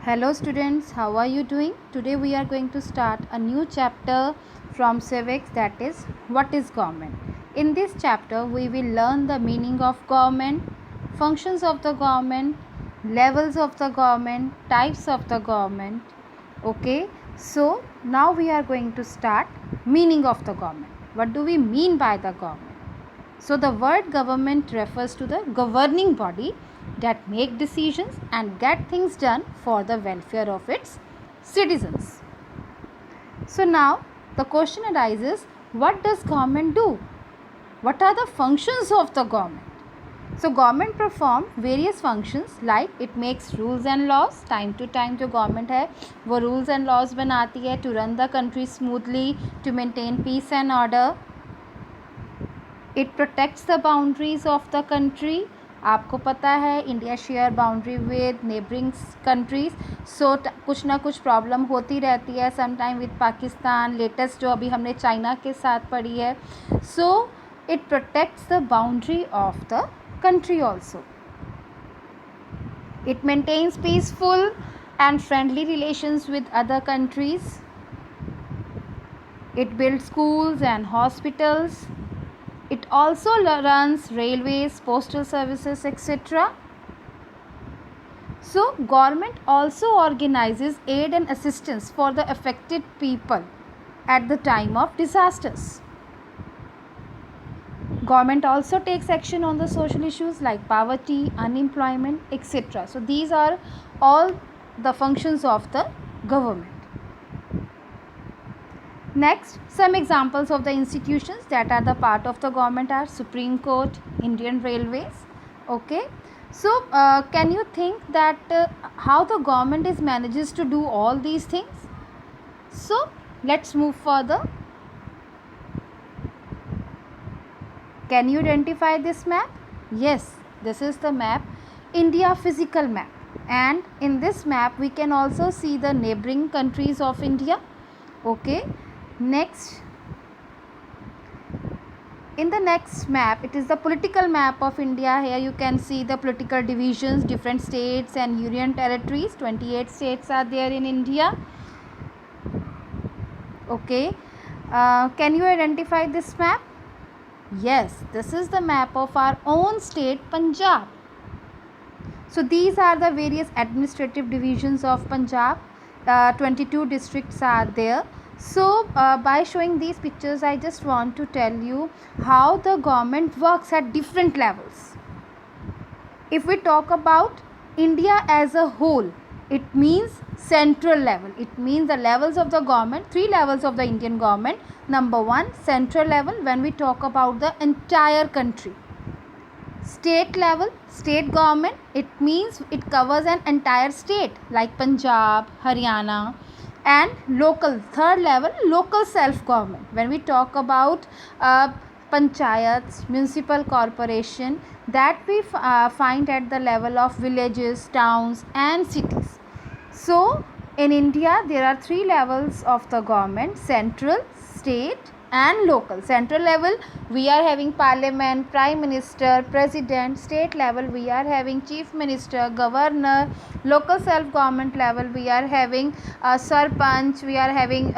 Hello students, how are you doing? Today we are going to start a new chapter from civics, that is what is government. In this chapter we will learn the meaning of government, functions of the government, levels of the government, types of the government. Okay, so now we are going to start meaning of the government. What do we mean by the government? So the word government refers to the governing body that make decisions and get things done for the welfare of its citizens. So now the question arises, what does government do? What are the functions of the government? So government perform various functions like it makes rules and laws. Time to time जो government है वो rules and laws बनाती है to run the country smoothly, to maintain peace and order. It protects the boundaries of the country. आपको पता है India share boundary with neighbouring countries. So कुछ ना कुछ प्रॉब्लम होती रहती है समटाइम विद पाकिस्तान. लेटेस्ट जो अभी हमने चाइना के साथ पढ़ी है. So it protects the boundary of the country also. It maintains peaceful and friendly relations with other countries. It builds schools and hospitals. It also runs railways, postal services, etc. So, government also organizes aid and assistance for the affected people at the time of disasters. Government also takes action on the social issues like poverty, unemployment, etc. So these are all the functions of the government. Next, some examples of the institutions that are the part of the government are Supreme Court, Indian Railways. Okay, so can you think that how the government is manages to do all these things? So let's move further. Can you identify this map? Yes, this is the map, India physical map. And in this map we can also see the neighboring countries of India. Okay, next, in the next map it is the political map of India. Here you can see the political divisions, different states and union territories. 28 states are there in India. Okay, can you identify this map? Yes, this is the map of our own state, Punjab. So these are the various administrative divisions of Punjab. 22 districts are there. So by showing these pictures, I just want to tell you how the government works at different levels. If we talk about India as a whole, it means central level. It means the levels of the government, 3 levels of the Indian government. Number 1, central level, when we talk about the entire country. State level, state government, it means it covers an entire state like Punjab, Haryana. And local, third level, local self government, when we talk about panchayats, municipal corporation, that we find at the level of villages, towns and cities. So in India there are 3 levels of the government: central, state and local. Central level we are having parliament, prime minister, president. State level we are having chief minister, governor. Local self government level we are having sarpanch, we are having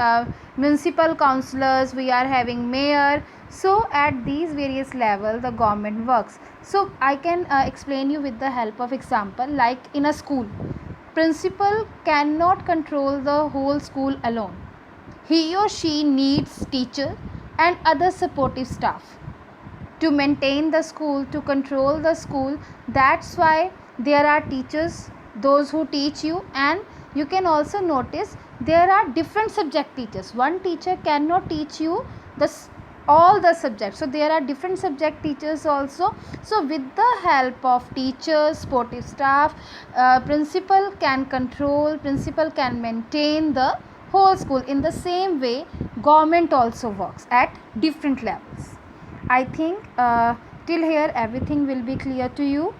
municipal councillors, we are having mayor. So at these various levels the government works. So I can explain you with the help of example. Like in a school, principal cannot control the whole school alone. He or she needs teacher and other supportive staff to maintain the school, to control the school. That's why there are teachers, those who teach you, and you can also notice there are different subject teachers. One teacher cannot teach you all the subjects, so there are different subject teachers also. So with the help of teachers, supportive staff, principal can control, principal can maintain the whole school. In the same way government also works at different levels. I think till here everything will be clear to you.